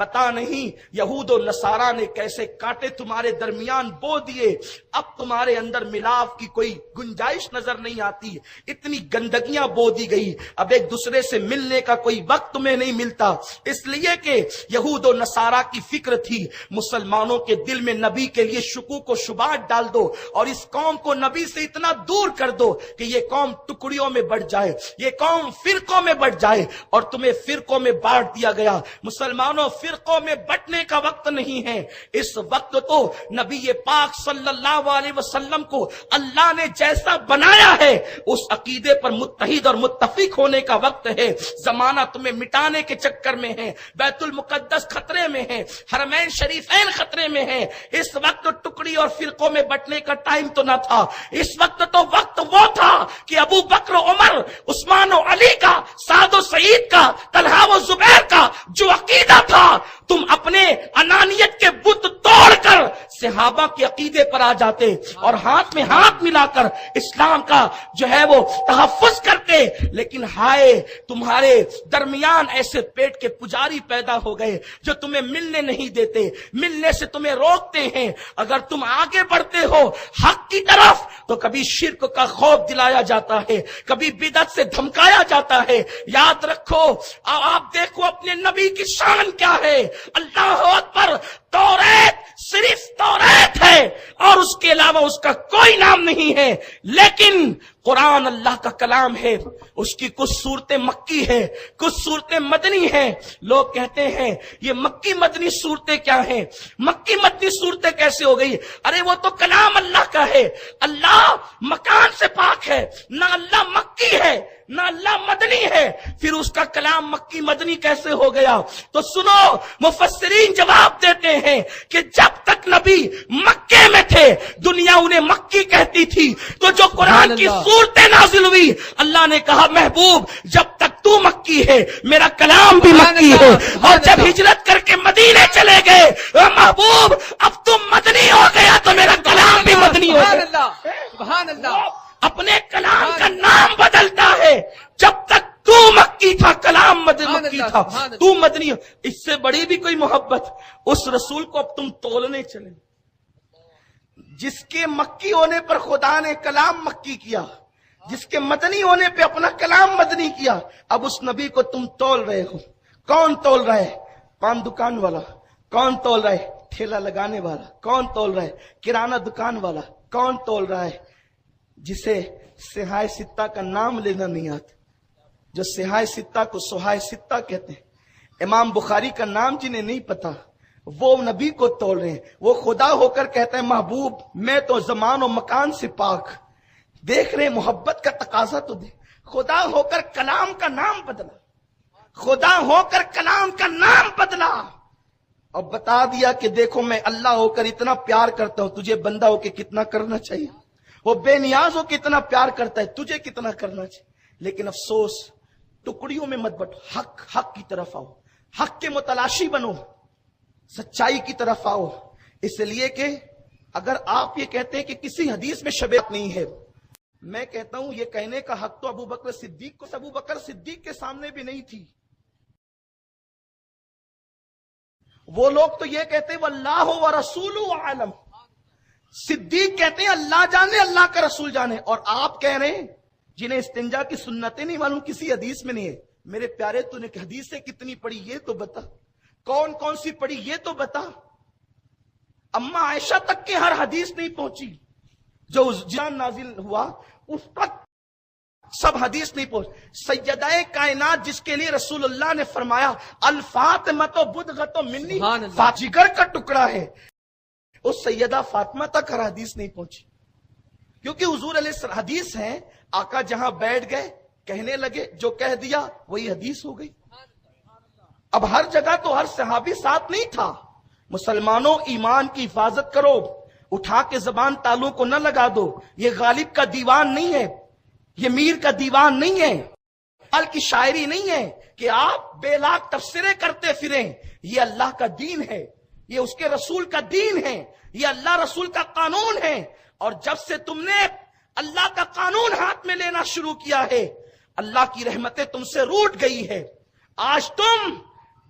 پتا نہیں یہود و نصارہ نے کیسے کانٹے تمہارے درمیان بو دیے، اب تمہارے اندر ملاپ کی کوئی گنجائش نظر نہیں آتی، اتنی گندگیاں بو دی گئی، اب ایک دوسرے سے ملنے کا کوئی وقت تمہیں نہیں ملتا، اس لیے کہ یہود و نصارہ کی فکر تھی مسلمانوں کے دل میں نبی کے لیے شکوک و شبہات ڈال دو اور اس قوم کو نبی سے اتنا دور کر دو کہ یہ قوم ٹکڑیوں میں بٹ جائے، یہ قوم فرقوں میں بٹ جائے، اور تمہیں فرقوں میں بانٹ دیا گیا۔ مسلمانوں، فرقوں میں بٹنے کا وقت نہیں ہے، اس وقت تو نبی پاک صلی اللہ علیہ وسلم کو اللہ نے جیسا بنایا ہے اس عقیدے پر متحد اور متفق ہونے کا وقت ہے۔ زمانہ تمہیں مٹانے کے چکر میں ہے، بیت المقدس خطرے میں ہے، حرمین شریفین خطرے میں ہے، اس وقت ٹکڑی اور فرقوں میں بٹنے کا ٹائم تو نہ تھا، اس وقت تو وقت وہ تھا کہ ابو بکر، عمر، عثمان و علی کا، سعد و سعید کا، طلحہ و زبیر کا جو عقیدہ تھا، تم اپنے انانیت کے بت توڑ کر صحابہ کے عقیدے پر آ جاتے اور ہاتھ میں ہاتھ ملا کر اسلام کا جو ہے وہ تحفظ کرتے، لیکن ہائے تمہارے درمیان ایسے پیٹ کے پجاری پیدا ہو گئے جو تمہیں ملنے نہیں دیتے، ملنے سے تمہیں روکتے ہیں۔ اگر تم آگے بڑھتے ہو حق کی طرف تو کبھی شرک کا خوف دلایا جاتا ہے، کبھی بدعت سے دھمکایا جاتا ہے۔ یاد رکھو، آپ دیکھو اپنے نبی کی شان کیا ہے، اللہ اکبر، توریت صرف توریت ہے اور اس کے علاوہ اس کا کوئی نام نہیں ہے، لیکن قرآن اللہ کا کلام ہے، اس کی کچھ صورتیں مکی ہے، کچھ صورتیں مدنی ہیں۔ لوگ کہتے ہیں یہ مکی مدنی صورتیں کیا ہیں، مکی مدنی صورتیں کیسے ہو گئی؟ ارے وہ تو کلام اللہ کا ہے، اللہ مکان سے پاک ہے، نہ اللہ مکی ہے نہ اللہ مدنی ہے، پھر اس کا کلام مکی مدنی کیسے ہو گیا؟ تو سنو، مفسرین جواب دیتے ہیں کہ جب تک نبی مکے میں تھے دنیا انہیں مکی کہتی تھی، تو جو قرآن کی صورتیں نازل ہوئی اللہ نے کہا محبوب جب تک تو مکی ہے میرا کلام بھی مکی ہے، اور جب ہجرت کر کے مدینے چلے گئے محبوب اب تم مدنی ہو گیا تو میرا کلام بھی مدنی ہو گیا۔ سبحان اللہ، اپنے کلام کا نام بدلتا ہے، جب تک تو مکی تھا کلام مکی تھا، تو مدنی۔ اس سے بڑی بھی کوئی محبت اس رسول کو اب تم تولنے چلے جس کے مکی ہونے پر خدا نے کلام مکی کیا، جس کے مدنی ہونے پہ اپنا کلام مدنی کیا، اب اس نبی کو تم تول رہے ہو۔ کون تول رہا ہے؟ پان دکان والا۔ کون تول رہا ہے؟ ٹھیلا لگانے والا۔ کون تول رہا ہے؟ کرانہ دکان والا۔ کون تول رہا ہے؟ جسے سہائے ستہ کا نام لینا نہیں آتا، جو سہائے ستہ کو سہائے ستہ کہتے ہیں، امام بخاری کا نام جنہیں نہیں پتا وہ نبی کو تول رہے ہیں۔ وہ خدا ہو کر کہتا ہے محبوب میں تو زمان و مکان سے پاک۔ دیکھ رہے محبت کا تقاضا تو دے، خدا ہو کر کلام کا نام بدلا، خدا ہو کر کلام کا نام بدلا اور بتا دیا کہ دیکھو میں اللہ ہو کر اتنا پیار کرتا ہوں، تجھے بندہ ہو کے کتنا کرنا چاہیے۔ وہ بے نیاز ہو کتنا پیار کرتا ہے، تجھے کتنا کرنا چاہیے۔ لیکن افسوس ٹکڑیوں میں مت بٹو، حق کی طرف آؤ، حق کے متلاشی بنو، سچائی کی طرف آؤ۔ اس لیے کہ اگر آپ یہ کہتے ہیں کہ کسی حدیث میں شبیہت نہیں ہے، میں کہتا ہوں یہ کہنے کا حق تو ابو بکر صدیق کو، ابو بکر صدیق کے سامنے بھی نہیں تھی۔ وہ لوگ تو یہ کہتے ہیں واللہ ورسولہ عالم، صدیق کہتے ہیں اللہ جانے اللہ کا رسول جانے، اور آپ کہہ رہے ہیں جنہیں استنجا کی سنتیں نہیں معلوم کسی حدیث میں نہیں ہے۔ میرے پیارے تو نے حدیثیں کتنی پڑھی یہ تو بتا، کون کون سی پڑھی یہ تو بتا۔ اما عائشہ تک کے ہر حدیث نہیں پہنچی، جو اس جان نازل ہوا اس تک سب حدیث نہیں پہنچ۔ سیدہ کائنات جس کے لیے رسول اللہ نے فرمایا الفاطمۃ بدغۃ منی، جگر کا ٹکڑا ہے، اس سیدہ فاطمہ تک ہر حدیث نہیں پہنچی، کیونکہ حضور علیہ السلام حدیث ہیں، آقا جہاں بیٹھ گئے کہنے لگے، جو کہہ دیا وہی حدیث ہو گئی۔ اب ہر جگہ تو ہر صحابی ساتھ نہیں تھا۔ مسلمانوں ایمان کی حفاظت کرو، اٹھا کے زبان تالوں کو نہ لگا دو، یہ غالب کا دیوان نہیں ہے، یہ میر کا دیوان نہیں ہے، ال کی شاعری نہیں ہے کہ آپ بے لاکھ تفسیریں کرتے پھریں۔ یہ اللہ کا دین ہے، یہ اس کے رسول کا دین ہے، یہ اللہ رسول کا قانون ہے، اور جب سے تم نے اللہ کا قانون ہاتھ میں لینا شروع کیا ہے اللہ کی رحمتیں تم سے روٹ گئی ہے۔ آج تم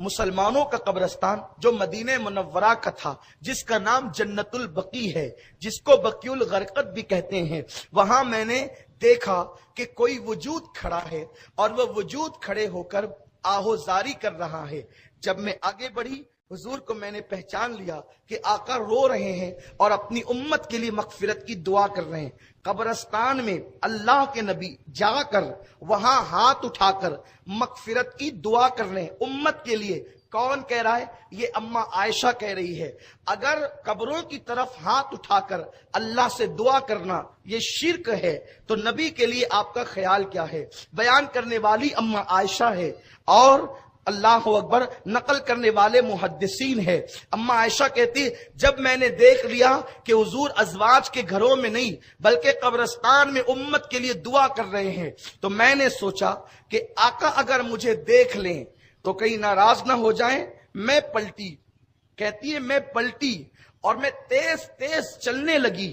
مسلمانوں کا قبرستان جو مدینہ منورہ کا تھا، جس کا نام جنت البقیع ہے، جس کو بقیع الغرقد بھی کہتے ہیں، وہاں میں نے دیکھا کہ کوئی وجود کھڑا ہے اور وہ وجود کھڑے ہو کر آہوزاری کر رہا ہے۔ جب میں آگے بڑھی، حضور کو میں نے پہچان لیا کہ آقا رو رہے ہیں اور اپنی امت کے لیے مغفرت کی دعا کر رہے ہیں۔ قبرستان میں اللہ کے نبی جا کر وہاں ہاتھ اٹھا کر مغفرت کی دعا کر رہے ہیں امت کے لیے۔ کون کہہ رہا ہے؟ یہ اماں عائشہ کہہ رہی ہے۔ اگر قبروں کی طرف ہاتھ اٹھا کر اللہ سے دعا کرنا یہ شرک ہے تو نبی کے لیے آپ کا خیال کیا ہے؟ بیان کرنے والی اماں عائشہ ہے اور اللہ اکبر نقل کرنے والے محدثین ہے۔ اماں عائشہ کہتی جب میں نے دیکھ لیا کہ حضور ازواج کے گھروں میں نہیں بلکہ قبرستان میں امت کے لیے دعا کر رہے ہیں تو میں نے سوچا کہ آقا اگر مجھے دیکھ لیں تو کہیں ناراض نہ ہو جائیں۔ میں پلٹی، کہتی ہے میں پلٹی اور میں تیز تیز چلنے لگی،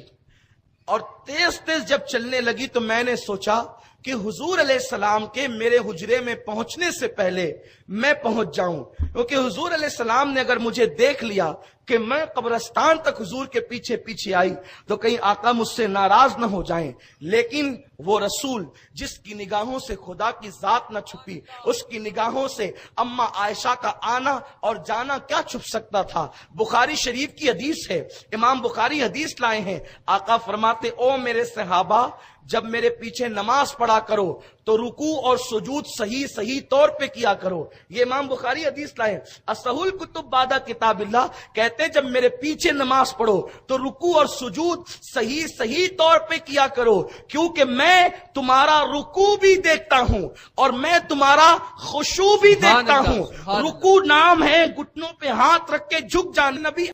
اور تیز تیز جب چلنے لگی تو میں نے سوچا کہ حضور علیہ السلام کے میرے حجرے میں پہنچنے سے پہلے میں پہنچ جاؤں، کیونکہ حضور علیہ السلام نے اگر مجھے دیکھ لیا کہ میں قبرستان تک حضور کے پیچھے پیچھے آئی تو کہیں آقا مجھ سے ناراض نہ ہو جائیں۔ لیکن وہ رسول جس کی نگاہوں سے خدا کی ذات نہ چھپی، اس کی نگاہوں سے اماں عائشہ کا آنا اور جانا کیا چھپ سکتا تھا؟ بخاری شریف کی حدیث ہے، امام بخاری حدیث لائے ہیں، آقا فرماتے او میرے صحابہ جب میرے پیچھے نماز پڑھا کرو تو رکوع اور سجود صحیح طور پہ کیا کرو۔ یہ امام بخاری حدیث لائے، اصح الکتب بعد کتاب اللہ، کہتے ہیں جب میرے پیچھے نماز پڑھو تو رکوع اور سجود صحیح طور پہ کیا کرو، کیونکہ میں تمہارا رکوع بھی دیکھتا ہوں اور میں تمہارا خشوع بھی دیکھتا ہوں۔ رکوع نام ہے گھٹنوں پہ ہاتھ رکھ کے جھک جانا، نبی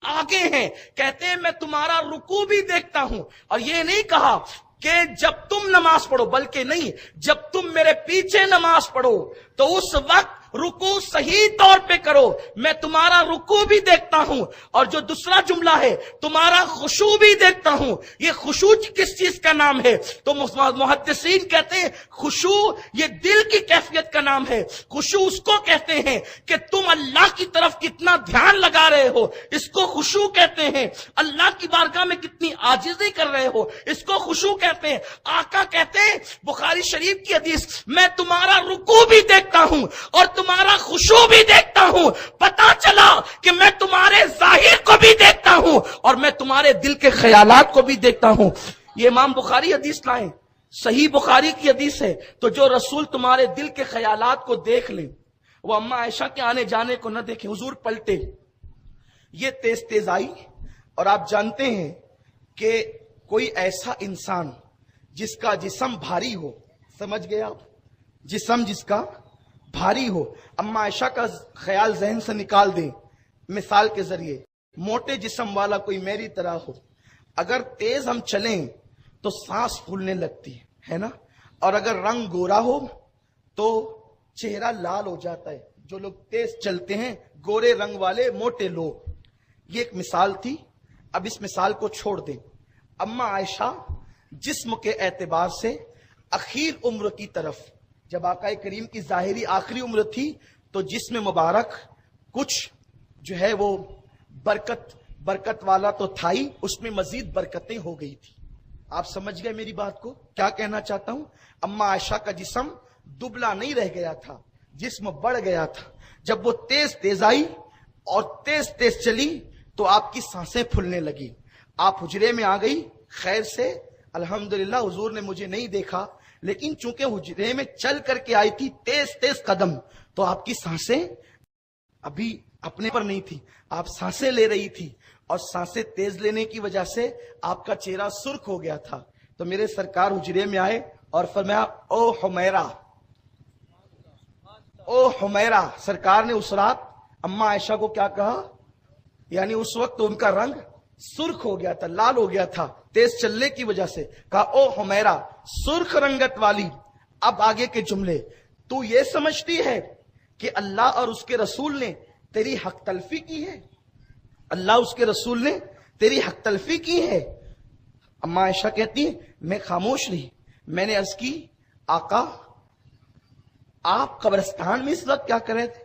آگے ہیں، کہتے ہیں میں تمہارا رکوع بھی دیکھتا ہوں، اور یہ نہیں کہا کہ جب تم نماز پڑھو، بلکہ نہیں، جب تم میرے پیچھے نماز پڑھو تو اس وقت رکوع صحیح طور پہ کرو، میں تمہارا رکوع بھی دیکھتا ہوں، اور جو دوسرا جملہ ہے تمہارا خشوع بھی دیکھتا ہوں۔ یہ خشوع کس چیز کا نام ہے؟ تو محدثین کہتے ہیں خشوع یہ دل کی کیفیت کا نام ہے۔ خشوع اس کو کہتے ہیں کہ تم اللہ کی طرف کتنا دھیان لگا رہے ہو، اس کو خشوع کہتے ہیں۔ اللہ کی بارگاہ میں کتنی عاجزی کر رہے ہو، اس کو خشوع کہتے ہیں۔ آقا کہتے ہیں بخاری شریف کی حدیث، میں تمہارا رکوع بھی دیکھتا ہوں اور تمہارا خشوع بھی دیکھتا ہوں۔ پتا چلا کہ میں تمہارے ظاہر کو بھی دیکھتا ہوں اور میں تمہارے دل کے خیالات کو بھی دیکھتا ہوں۔ یہ امام بخاری حدیث لائیں، صحیح بخاری کی حدیث ہے۔ تو جو رسول تمہارے دل کے خیالات کو دیکھ لیں وہ اماں عائشہ کے آنے جانے کو نہ دیکھیں۔ حضور پلٹے، یہ تیز آئی، اور آپ جانتے ہیں کہ کوئی ایسا انسان جس کا جسم بھاری ہو، سمجھ گئے آپ، جسم جس کا بھاری ہو، اماں عائشہ کا خیال ذہن سے نکال دیں۔ مثال کے ذریعے موٹے جسم والا کوئی میری طرح ہو، اگر تیز ہم چلیں تو سانس پھولنے لگتی ہے نا، اور اگر رنگ گورا ہو تو چہرہ لال ہو جاتا ہے۔ جو لوگ تیز چلتے ہیں گورے رنگ والے موٹے لوگ، یہ ایک مثال تھی۔ اب اس مثال کو چھوڑ دیں۔ اماں عائشہ جسم کے اعتبار سے اخیر عمر کی طرف، جب آقا کریم کی ظاہری آخری عمر تھی تو جسم مبارک کچھ جو ہے وہ برکت والا تو تھا ہی، اس میں مزید برکتیں ہو گئی تھی۔ آپ سمجھ گئے میری بات کو؟ کیا کہنا چاہتا ہوں؟ اماں عائشہ کا جسم دبلا نہیں رہ گیا تھا، جسم بڑھ گیا تھا۔ جب وہ تیز آئی اور تیز چلی تو آپ کی سانسیں پھولنے لگی۔ آپ حجرے میں آ گئی خیر سے، الحمدللہ حضور نے مجھے نہیں دیکھا، لیکن چونکہ حجرے میں چل کر کے آئی تھی تیز قدم، تو آپ کی سانسیں ابھی اپنے پر نہیں تھی، آپ سانسیں لے رہی تھی، اور سانسیں تیز لینے کی وجہ سے آپ کا چہرہ سرخ ہو گیا تھا۔ تو میرے سرکار حجرے میں آئے اور فرمایا او حمیرہ، او حمیرہ۔ سرکار نے اس رات اماں عائشہ کو کیا کہا؟ یعنی اس وقت ان کا رنگ سرخ ہو گیا تھا، لال ہو گیا تھا تیز چلنے کی وجہ سے، کہا او حمیرہ سرخ رنگت والی۔ اب آگے کے جملے، تو یہ سمجھتی ہے کہ اللہ اور اس کے رسول نے تیری حق تلفی کی ہے؟ اللہ اس کے رسول نے تیری حق تلفی کی ہے؟ اماں عائشہ کہتی ہے میں خاموش رہی۔ میں نے عرض کی آقا آپ قبرستان میں اس وقت کیا کر رہے تھے؟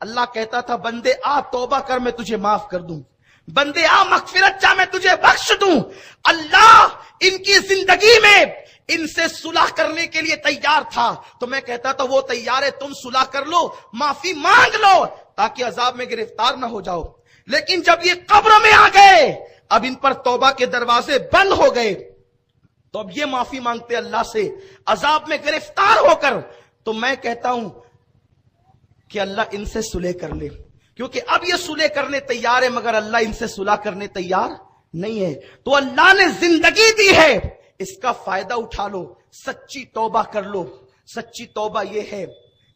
اللہ کہتا تھا بندے آ توبہ کر میں تجھے معاف کر دوں، بندے آ مغفرت چاہ میں تجھے بخش دوں۔ اللہ ان کی زندگی میں ان سے صلح کرنے کے لیے تیار تھا، تو میں کہتا تھا وہ تیار ہے، تم صلح کر لو، معافی مانگ لو تاکہ عذاب میں گرفتار نہ ہو جاؤ۔ لیکن جب یہ قبر میں آ گئے، اب ان پر توبہ کے دروازے بند ہو گئے، تو اب یہ معافی مانگتے اللہ سے عذاب میں گرفتار ہو کر، تو میں کہتا ہوں کہ اللہ ان سے صلح کر لے، کیونکہ اب یہ صلح کرنے تیار ہے، مگر اللہ ان سے صلح کرنے تیار نہیں ہے۔ تو اللہ نے زندگی دی ہے، اس کا فائدہ اٹھا لو، سچی توبہ کر لو۔ سچی توبہ یہ ہے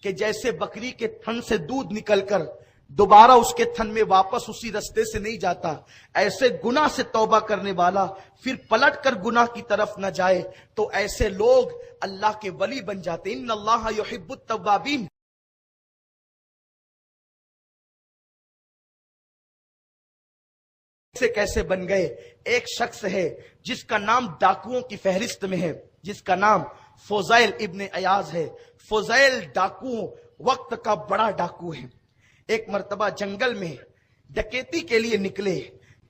کہ جیسے بکری کے تھن سے دودھ نکل کر دوبارہ اس کے تھن میں واپس اسی رستے سے نہیں جاتا، ایسے گناہ سے توبہ کرنے والا پھر پلٹ کر گناہ کی طرف نہ جائے، تو ایسے لوگ اللہ کے ولی بن جاتے۔ ان اللہ یحب التوابین۔ سے کیسے بن گئے؟ ایک شخص ہے جس کا نام ڈاکوؤں کی فہرست میں ہے، جس کا نام فضیل ابن عیاض ہے۔ فضیل ڈاکو وقت کا بڑا ڈاکو ہے۔ ایک مرتبہ جنگل میں ڈکیتی کے لیے نکلے،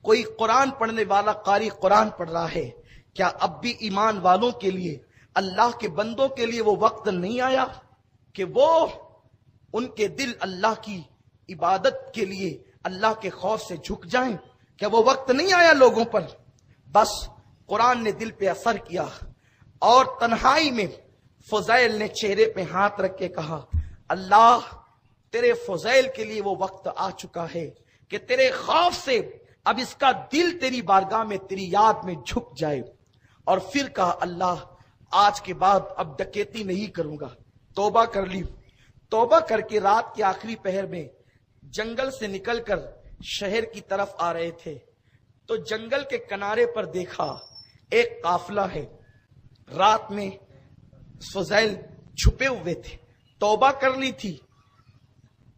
کوئی قرآن پڑھنے والا قاری قرآن پڑھ رہا ہے، کیا اب بھی ایمان والوں کے لیے، اللہ کے بندوں کے لیے وہ وقت نہیں آیا کہ وہ ان کے دل اللہ کی عبادت کے لیے، اللہ کے خوف سے جھک جائیں؟ کیا وہ وقت نہیں آیا لوگوں پر؟ بس قرآن نے دل پہ اثر کیا، اور تنہائی میں فضیل نے چہرے پہ ہاتھ رکھ کے کہا، اللہ تیرے فضیل کے لیے وہ وقت آ چکا ہے کہ تیرے خوف سے اب اس کا دل تیری بارگاہ میں، تیری یاد میں جھک جائے۔ اور پھر کہا، اللہ آج کے بعد اب ڈکیتی نہیں کروں گا۔ توبہ کر لی۔ توبہ کر کے رات کے آخری پہر میں جنگل سے نکل کر شہر کی طرف آ رہے تھے، تو جنگل کے کنارے پر دیکھا ایک قافلہ ہے۔ رات میں فضیل چھپے ہوئے تھے، توبہ کر لی تھی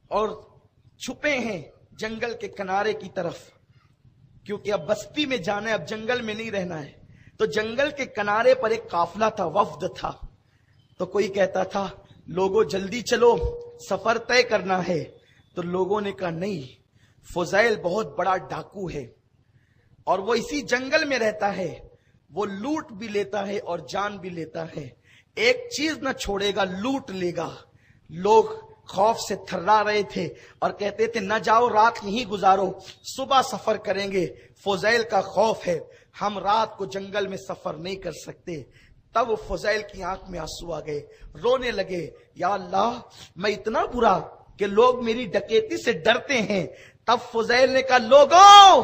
اور چھپے ہیں جنگل کے کنارے کی طرف، کیونکہ اب بستی میں جانا ہے، اب جنگل میں نہیں رہنا ہے۔ تو جنگل کے کنارے پر ایک قافلہ تھا، وفد تھا۔ تو کوئی کہتا تھا، لوگوں جلدی چلو، سفر طے کرنا ہے۔ تو لوگوں نے کہا نہیں، فضیل بہت بڑا ڈاکو ہے اور وہ اسی جنگل میں رہتا ہے، وہ لوٹ بھی لیتا ہے اور جان بھی لیتا ہے، ایک چیز نہ چھوڑے گا، لوٹ لے گا۔ لوگ خوف سے تھرا رہے تھے اور کہتے تھے، نہ جاؤ، رات یہیں گزارو، صبح سفر کریں گے۔ فضیل کا خوف ہے، ہم رات کو جنگل میں سفر نہیں کر سکتے۔ تب فضیل کی آنکھ میں آنسو آ گئے، رونے لگے، یا اللہ میں اتنا برا کہ لوگ میری ڈکیتی سے ڈرتے ہیں۔ تب فضیل نے کہا، لوگوں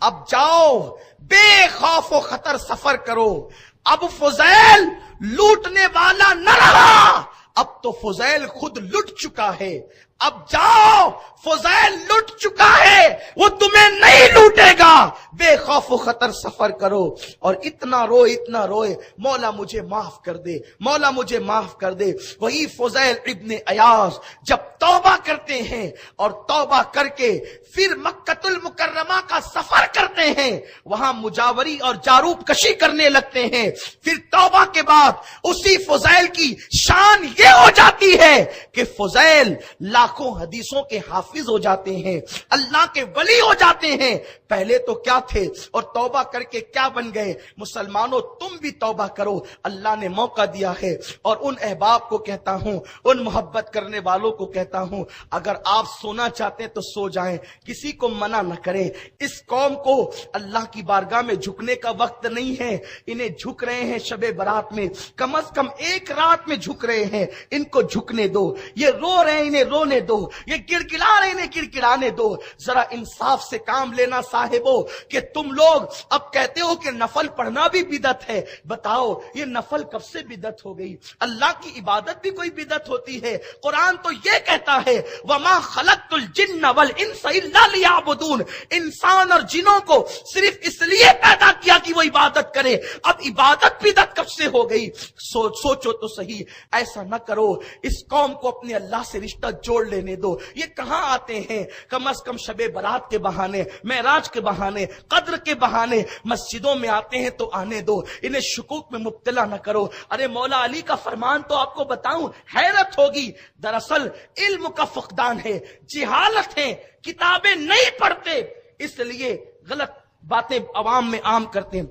اب جاؤ، بے خوف و خطر سفر کرو۔ اب فضیل لوٹنے والا نہ رہا، اب تو فضیل خود لٹ چکا ہے۔ اب جاؤ، فضیل لٹ چکا ہے، وہ تمہیں نہیں لوٹے گا، بے خوف و خطر سفر کرو۔ اور اتنا روئے، مولا مجھے معاف کر دے، مولا مجھے معاف کر دے۔ وہی فضیل ابن عیاض جب توبہ کرتے ہیں اور توبہ کر کے پھر مکہ المکرمہ کا سفر کرتے ہیں، وہاں مجاوری اور جاروب کشی کرنے لگتے ہیں، پھر توبہ کے بعد اسی فضیل کی شان یہ ہو جاتی ہے کہ فضیل لاکھوں حدیثوں کے حافظ ہو جاتے ہیں، اللہ کے ولی ہو جاتے ہیں۔ پہلے تو کیا تھے اور توبہ کر کے کیا بن گئے؟ مسلمانوں تم بھی توبہ کرو، اللہ نے موقع دیا ہے۔ اور ان احباب کو کہتا ہوں، ان محبت کرنے والوں کو کہتا ہوں، اگر آپ سونا چاہتے ہیں تو سو جائیں، کسی کو منع نہ کریں۔ اس قوم کو اللہ کی بارگاہ میں جھکنے کا وقت نہیں ہے، انہیں جھک رہے ہیں شب برات میں، کم از کم ایک رات میں جھک رہے ہیں، ان کو جھکنے دو۔ یہ رو رہے ہیں، انہیں رونے دو، یہ گڑگڑا رہے ہیں، انہیں گڑگڑانے دو۔ ذرا انصاف سے کام لینا صاحبو، کہ تم لوگ اب کہتے ہو کہ نفل پڑھنا بھی بدعت ہے۔ بتاؤ یہ نفل کب سے بدعت ہو گئی؟ اللہ کی عبادت بھی کوئی بدعت ہوتی ہے؟ قرآن تو یہ کہتا ہے، وَمَا خَلَقْتُ الْجِنَّ وَالْإِنسَ إِلَّا لِيَعْبُدُونَ، انسان اور جنوں کو صرف اس لیے پیدا کیا کہ وہ عبادت کرے۔ اب عبادت بدعت کب سے ہو گئی؟ سوچو تو صحیح، ایسا نہ کرو۔ اس قوم کو اپنے اللہ سے رشتہ جوڑ لینے دو. یہ کہاں آتے ہیں؟ کم از کم شب برات کے بہانے، معراج کے بہانے، قدر کے بہانے مسجدوں میں آتے ہیں تو آنے دو. انہیں شکوک میں مبتلا نہ کرو. ارے مولا علی کا فرمان تو آپ کو بتاؤں، حیرت ہوگی. دراصل علم کا فقدان ہے، جہالت ہے، کتابیں نہیں پڑھتے، اس لیے غلط باتیں عوام میں عام کرتے ہیں.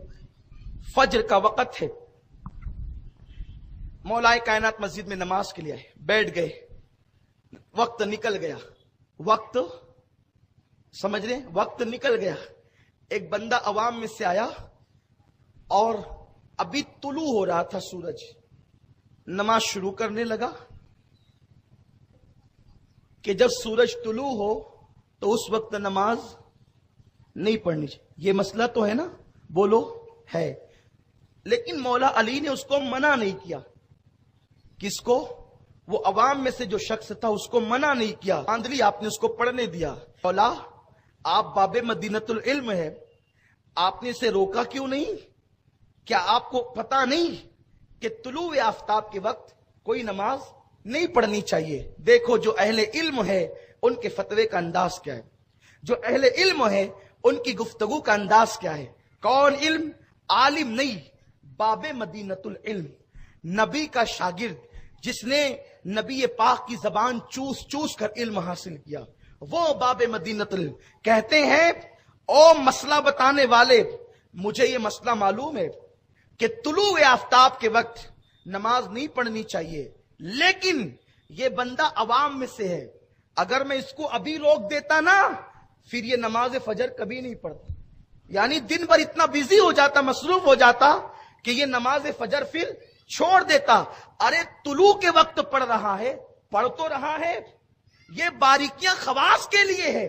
فجر کا وقت ہے، مولا کائنات مسجد میں نماز کے لیے آئے، بیٹھ گئے، وقت نکل گیا. وقت سمجھ رہے ہیں؟ وقت نکل گیا. ایک بندہ عوام میں سے آیا اور ابھی طلوع ہو رہا تھا سورج، نماز شروع کرنے لگا کہ جب سورج طلوع ہو تو اس وقت نماز نہیں پڑھنی چاہیے. یہ مسئلہ تو ہے نا؟ بولو ہے. لیکن مولا علی نے اس کو منع نہیں کیا. کس کو؟ وہ عوام میں سے جو شخص تھا اس کو منع نہیں کیا. آندلی آپ نے اس کو پڑھنے دیا. مولا آپ باب مدینۃ العلم ہے، آپ نے اسے روکا کیوں نہیں؟ کیا آپ کو پتا نہیں کہ طلوع آفتاب کے وقت کوئی نماز نہیں پڑھنی چاہیے؟ دیکھو جو اہل علم ہے ان کے فتوے کا انداز کیا ہے، جو اہل علم ہے ان کی گفتگو کا انداز کیا ہے. کون علم؟ عالم نہیں، باب مدینۃ العلم، نبی کا شاگرد جس نے نبی پاک کی زبان چوس چوس کر علم حاصل کیا، وہ باب مدینۃ العلم. کہتے ہیں او مسئلہ بتانے والے، مجھے یہ مسئلہ معلوم ہے کہ طلوع آفتاب کے وقت نماز نہیں پڑھنی چاہیے، لیکن یہ بندہ عوام میں سے ہے، اگر میں اس کو ابھی روک دیتا نا پھر یہ نماز فجر کبھی نہیں پڑھتا. یعنی دن بھر اتنا بزی ہو جاتا، مصروف ہو جاتا کہ یہ نماز فجر پھر چھوڑ دیتا. ارے طلوع کے وقت پڑھ رہا ہے، پڑھ تو رہا ہے. یہ باریکیاں خواص کے لیے ہے،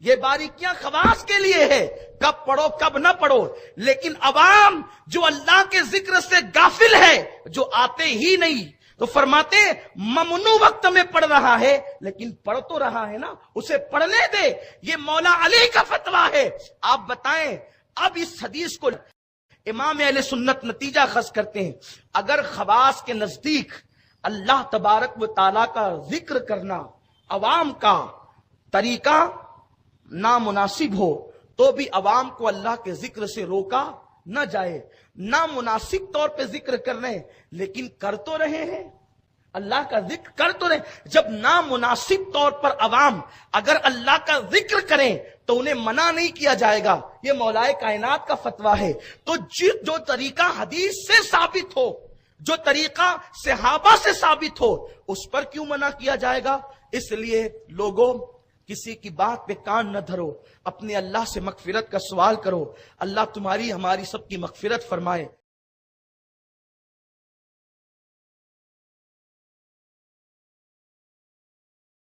یہ باریکیاں خواص کے لیے ہے، کب پڑھو کب نہ پڑھو. لیکن عوام جو اللہ کے ذکر سے غافل ہے، جو آتے ہی نہیں، تو فرماتے ممنوع وقت میں پڑھ رہا ہے لیکن پڑھ تو رہا ہے نا، اسے پڑھنے دے. یہ مولا علی کا فتویٰ ہے. آپ بتائیں اب اس حدیث کو امام اہل سنت نتیجہ خاص کرتے ہیں. اگر خواص کے نزدیک اللہ تبارک و تعالیٰ کا ذکر کرنا عوام کا طریقہ نامناسب ہو تو بھی عوام کو اللہ کے ذکر سے روکا نہ جائے. نامناسب طور پہ ذکر کر رہے ہیں لیکن کر تو رہے ہیں، اللہ کا ذکر کر تو رہے. جب نامناسب طور پر عوام اگر اللہ کا ذکر کریں تو انہیں منع نہیں کیا جائے گا. یہ مولائے کائنات کا فتویٰ ہے. تو جو طریقہ حدیث سے ثابت ہو، جو طریقہ صحابہ سے ثابت ہو، اس پر کیوں منع کیا جائے گا؟ اس لیے لوگوں کسی کی بات پہ کان نہ دھرو، اپنے اللہ سے مغفرت کا سوال کرو. اللہ تمہاری ہماری سب کی مغفرت فرمائے.